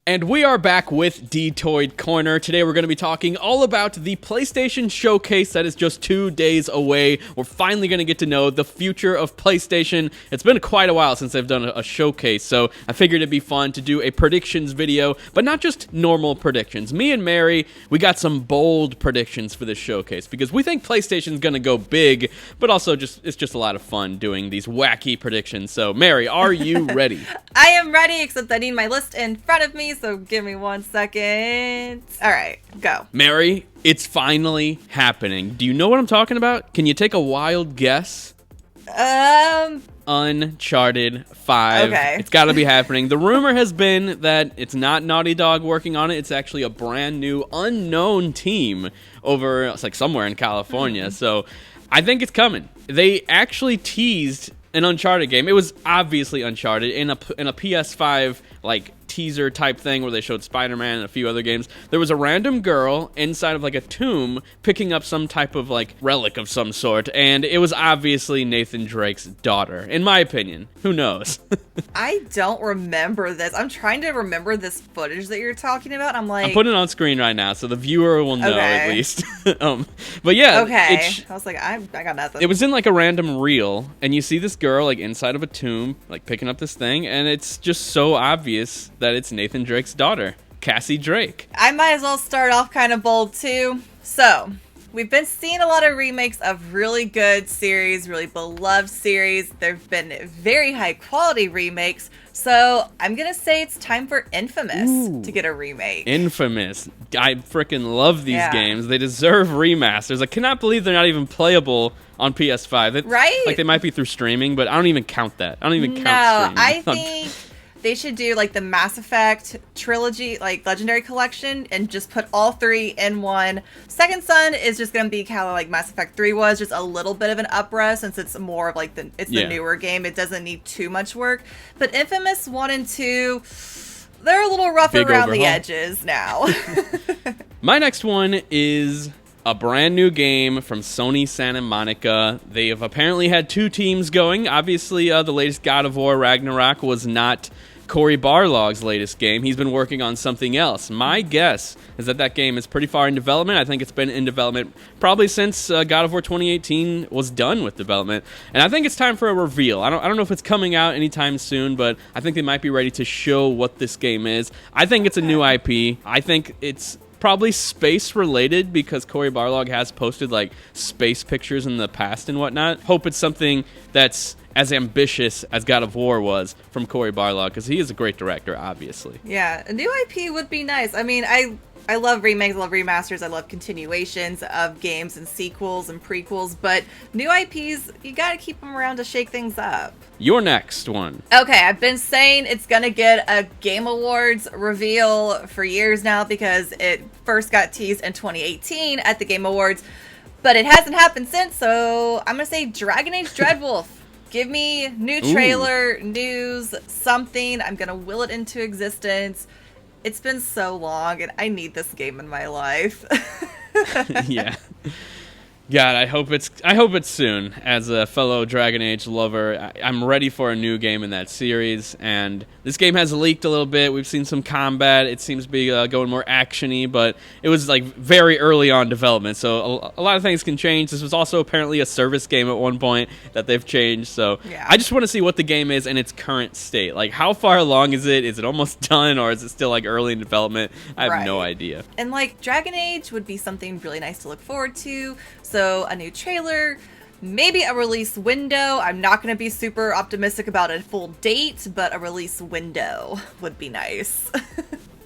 And we are back with DTOID Corner. Today we're going to be talking all about the PlayStation Showcase that is just 2 days away. We're finally going to get to know the future of PlayStation. It's been quite a while since I've done a showcase, so I figured it'd be fun to do a predictions video, but not just normal predictions. Me and Mary, we got some bold predictions for this showcase because we think PlayStation's going to go big, but also it's just a lot of fun doing these wacky predictions. So Mary, are you ready? I am ready, except I need my list in front of me, so give me 1 second. All right, go. Mary, it's finally happening. Do you know what I'm talking about? Can you take a wild guess? Uncharted 5. Okay. It's got to be happening. The rumor has been that it's not Naughty Dog working on it. It's actually a brand new unknown team over, it's like somewhere in California. So I think it's coming. They actually teased an Uncharted game. It was obviously Uncharted in a PS5 like teaser type thing where they showed Spider-Man and a few other games. There was a random girl inside of like a tomb picking up some type of like relic of some sort, and it was obviously Nathan Drake's daughter, in my opinion. Who knows? I don't remember this. I'm trying to remember this footage that you're talking about. I'm putting it on screen right now so the viewer will know at least. But yeah. Okay. I was like, I got nothing. It was in like a random reel, and you see this girl like inside of a tomb, like picking up this thing, and it's just so obvious that it's Nathan Drake's daughter, Cassie Drake. I might as well start off kind of bold too. So, we've been seeing a lot of remakes of really good series, really beloved series. There've been very high quality remakes. So, I'm going to say it's time for Infamous to get a remake. Infamous. I freaking love these games. They deserve remasters. I cannot believe they're not even playable on PS5. Right? Like they might be through streaming, but I don't even count that. I don't even count streaming. No, I think they should do like the Mass Effect trilogy, like Legendary Collection, and just put all 3 in one. Second Son is just gonna be kind of like Mass Effect 3 was, just a little bit of an up-res since it's more of like the newer game. It doesn't need too much work. But Infamous 1 and 2, they're a little rough around the edges now. My next one is a brand new game from Sony Santa Monica. They have apparently had 2 teams going. Obviously, the latest God of War Ragnarok was not Cory Barlog's latest game. He's been working on something else. My guess is that game is pretty far in development. I think it's been in development probably since God of War 2018 was done with development. And I think it's time for a reveal. I don't know if it's coming out anytime soon, but I think they might be ready to show what this game is. I think it's a new IP. I think it's probably space related because Cory Barlog has posted like space pictures in the past and whatnot. Hope it's something that's as ambitious as God of War was from Cory Barlog, because he is a great director, obviously. Yeah, a new IP would be nice. I mean, I love remakes, I love remasters, I love continuations of games and sequels and prequels, but new IPs, you gotta keep them around to shake things up. Your next one. Okay, I've been saying it's gonna get a Game Awards reveal for years now because it first got teased in 2018 at the Game Awards, but it hasn't happened since, so I'm gonna say Dragon Age Dreadwolf. Give me new trailer, news, something. I'm going to will it into existence. It's been so long, and I need this game in my life. Yeah. God, I hope it's soon. As a fellow Dragon Age lover, I'm ready for a new game in that series, and this game has leaked a little bit. We've seen some combat. It seems to be going more action-y, but it was like very early on development, so a lot of things can change. This was also apparently a service game at one point that they've changed, so yeah. I just want to see what the game is in its current state. Like, how far along is it? Is it almost done, or is it still like early in development? I have no idea. And like, Dragon Age would be something really nice to look forward to. So a new trailer, maybe a release window. I'm not going to be super optimistic about a full date, but a release window would be nice.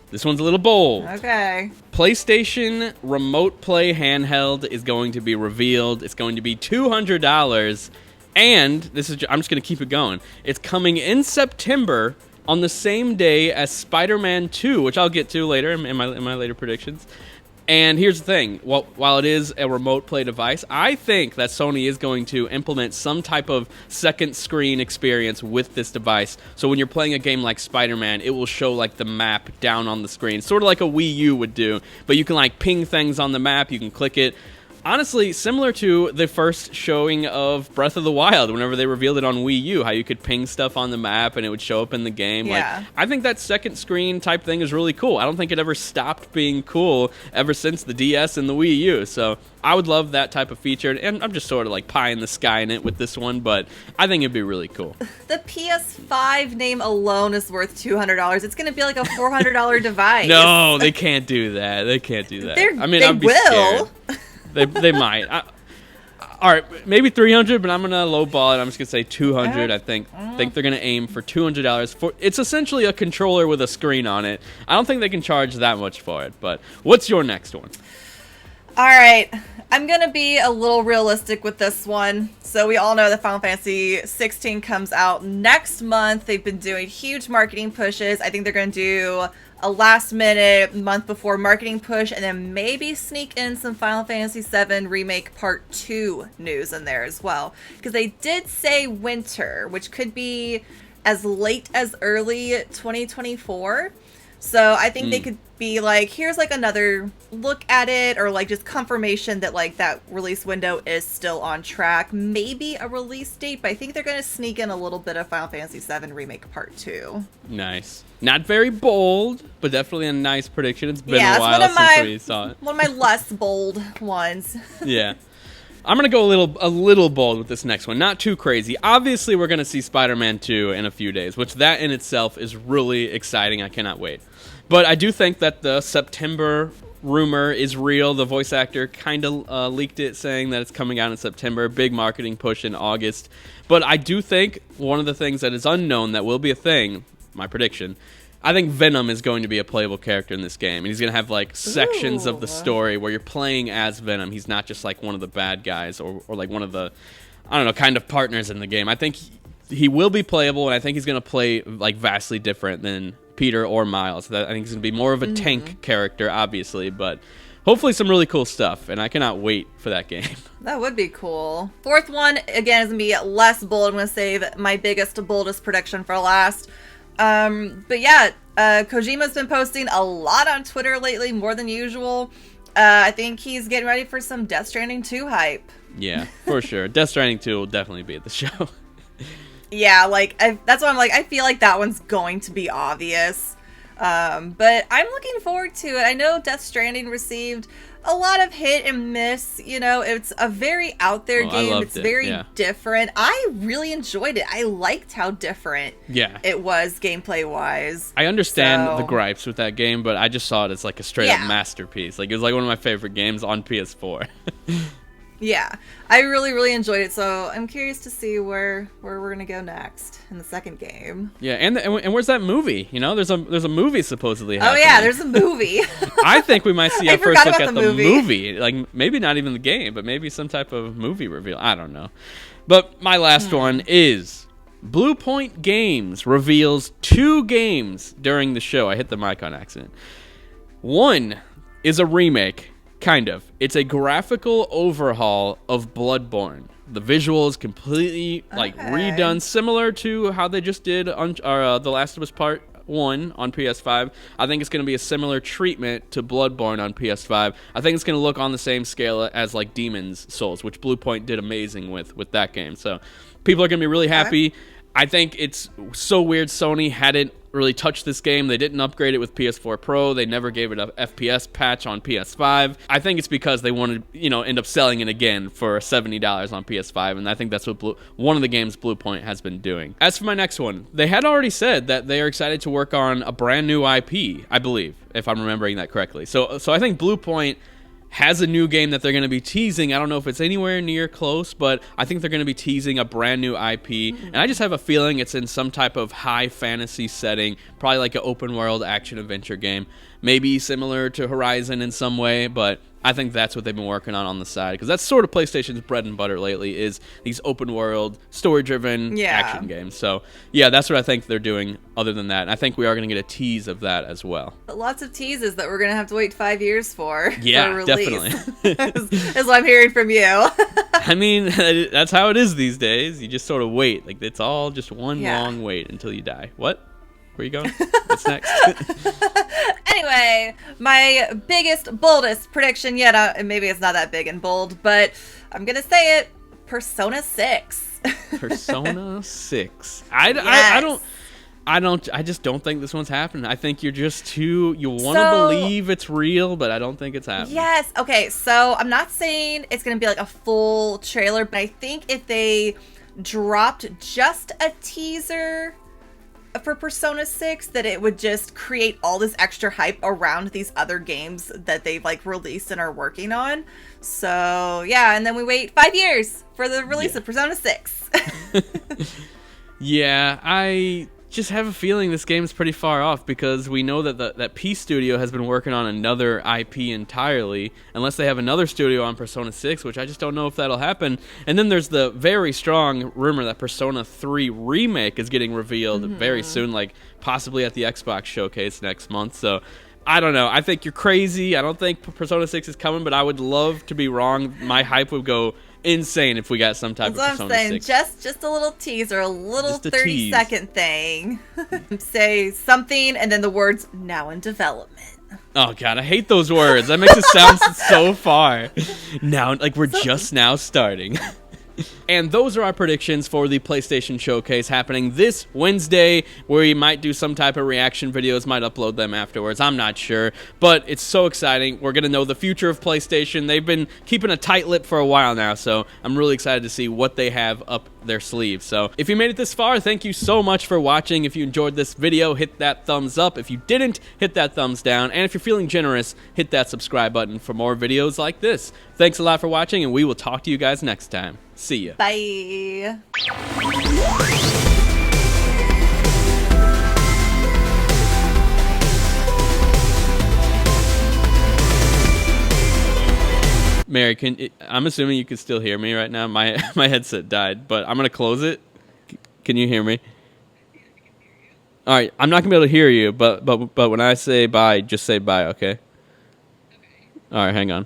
This one's a little bold. Okay. PlayStation Remote Play Handheld is going to be revealed. It's going to be $200. And I'm just going to keep it going. It's coming in September on the same day as Spider-Man 2, which I'll get to later in my later predictions. And here's the thing, while it is a remote play device, I think that Sony is going to implement some type of second screen experience with this device. So when you're playing a game like Spider-Man, it will show like the map down on the screen, sort of like a Wii U would do. But you can like ping things on the map, you can click it. honestly, similar to the first showing of Breath of the Wild, whenever they revealed it on Wii U, how you could ping stuff on the map and it would show up in the game. Yeah. Like, I think that second screen type thing is really cool. I don't think it ever stopped being cool ever since the DS and the Wii U. So I would love that type of feature, and I'm just sort of like pie in the sky in it with this one, but I think it'd be really cool. The PS5 name alone is worth $200. It's going to be like a $400 device. No, they can't do that. They can't do that. I mean, I'd be scared. They might. All right, maybe $300, but I'm gonna lowball it. I'm just gonna say $200. I think they're gonna aim for $200 for. It's essentially a controller with a screen on it. I don't think they can charge that much for it. But what's your next one? All right, I'm gonna be a little realistic with this one. So we all know that Final Fantasy 16 comes out next month. They've been doing huge marketing pushes. I think they're gonna do a last minute month before marketing push, and then maybe sneak in some Final Fantasy VII Remake Part 2 news in there as well. Because they did say winter, which could be as late as early 2024. So I think they could be like, here's like another look at it, or like just confirmation that like that release window is still on track. Maybe a release date, but I think they're going to sneak in a little bit of Final Fantasy VII Remake Part 2. Nice. Not very bold, but definitely a nice prediction. It's been a while since we saw it. One of my less bold ones. Yeah. I'm going to go a little bold with this next one. Not too crazy. Obviously, we're going to see Spider-Man 2 in a few days, which that in itself is really exciting. I cannot wait. But I do think that the September rumor is real. The voice actor kind of leaked it, saying that it's coming out in September. Big marketing push in August. But I do think one of the things that is unknown that will be a thing, my prediction, I think Venom is going to be a playable character in this game. And he's going to have like sections of the story where you're playing as Venom. He's not just like one of the bad guys or like one of the, I don't know, kind of partners in the game. I think he will be playable, and I think he's going to play like vastly different than Peter or Miles. I think he's going to be more of a tank character, obviously, but hopefully some really cool stuff, and I cannot wait for that game. That would be cool. Fourth one, again, is going to be less bold. I'm going to save my biggest, boldest prediction for last. But yeah, Kojima's been posting a lot on Twitter lately, more than usual. I think he's getting ready for some Death Stranding 2 hype. Yeah, for sure. Death Stranding 2 will definitely be at the show. Yeah, like, that's why I'm like, I feel like that one's going to be obvious. But I'm looking forward to it. I know Death Stranding received a lot of hit and miss. You know, it's a very out there game. It's very different. I really enjoyed it. I liked how different it was gameplay wise. I understand the gripes with that game, but I just saw it as like a straight up masterpiece. Like, it was like one of my favorite games on PS4. Yeah, I really, really enjoyed it, so I'm curious to see where we're gonna go next in the second game. Yeah, and where's that movie? You know, there's a movie supposedly happening. Oh yeah, there's a movie. I think we might see our first look at the movie. Like, maybe not even the game, but maybe some type of movie reveal. I don't know. But my last one is Blue Point Games reveals 2 games during the show. I hit the mic on accident. One is a remake. Kind of. It's a graphical overhaul of Bloodborne. The visuals completely redone, similar to how they just did on The Last of Us Part 1 on PS5. I think it's going to be a similar treatment to Bloodborne on PS5. I think it's going to look on the same scale as like Demon's Souls, which Blue Point did amazing with that game. So people are going to be really happy. I think it's so weird Sony hadn't really touched this game. They didn't upgrade it with PS4 Pro. They never gave it a FPS patch on PS5. I think it's because they wanted, end up selling it again for $70 on PS5, and I think that's what one of the games Blue Point has been doing. As for my next one, they had already said that they are excited to work on a brand new IP, I believe, if I'm remembering that correctly. So I think Blue Point has a new game that they're going to be teasing. I don't know if it's anywhere near close, but I think they're going to be teasing a brand new IP. And I just have a feeling it's in some type of high fantasy setting, probably like an open world action adventure game. Maybe similar to Horizon in some way, but I think that's what they've been working on the side, because that's sort of PlayStation's bread and butter lately, is these open world, story-driven action games. So, yeah, that's what I think they're doing other than that. And I think we are going to get a tease of that as well. Lots of teases that we're going to have to wait 5 years for. Yeah, for release. Definitely. is what I'm hearing from you. I mean, that's how it is these days. You just sort of wait. Like, it's all just one long wait until you die. What? Where are you going? What's next? Anyway, Anyway, my biggest, boldest prediction yet, maybe it's not that big and bold, but I'm going to say it, Persona 6. Persona 6. Yes. I just don't think this one's happening. I think you're just too, you want to believe it's real, but I don't think it's happening. Yes. Okay. So I'm not saying it's going to be like a full trailer, but I think if they dropped just a teaser for Persona 6, that it would just create all this extra hype around these other games that they've like released and are working on. So yeah, and then we wait 5 years for the release of Persona 6. Yeah, I just have a feeling this game's pretty far off because we know that that P Studio has been working on another IP entirely, unless they have another studio on Persona 6, which I just don't know if that'll happen. And then there's the very strong rumor that Persona 3 Remake is getting revealed very soon, like possibly at the Xbox showcase next month. So I don't know. I think you're crazy. I don't think Persona 6 is coming, but I would love to be wrong. My hype would go insane if we got some type of Persona 6. Just a little teaser, a little 30-second thing. Say something, and then the words, now in development. Oh, God, I hate those words. That makes it sound so far. Now, like we're just now starting. And those are our predictions for the PlayStation Showcase happening this Wednesday, where we might do some type of reaction videos, might upload them afterwards. I'm not sure, but it's so exciting. We're going to know the future of PlayStation. They've been keeping a tight lip for a while now, so I'm really excited to see what they have up their sleeve. So if you made it this far, thank you so much for watching. If you enjoyed this video, hit that thumbs up. If you didn't, hit that thumbs down. And if you're feeling generous, hit that subscribe button for more videos like this. Thanks a lot for watching, and we will talk to you guys next time. See ya. Bye. Mary, I'm assuming you can still hear me right now. My headset died, but I'm gonna close it. Can you hear me? All right, I'm not gonna be able to hear you, but when I say bye, just say bye, okay? All right, hang on.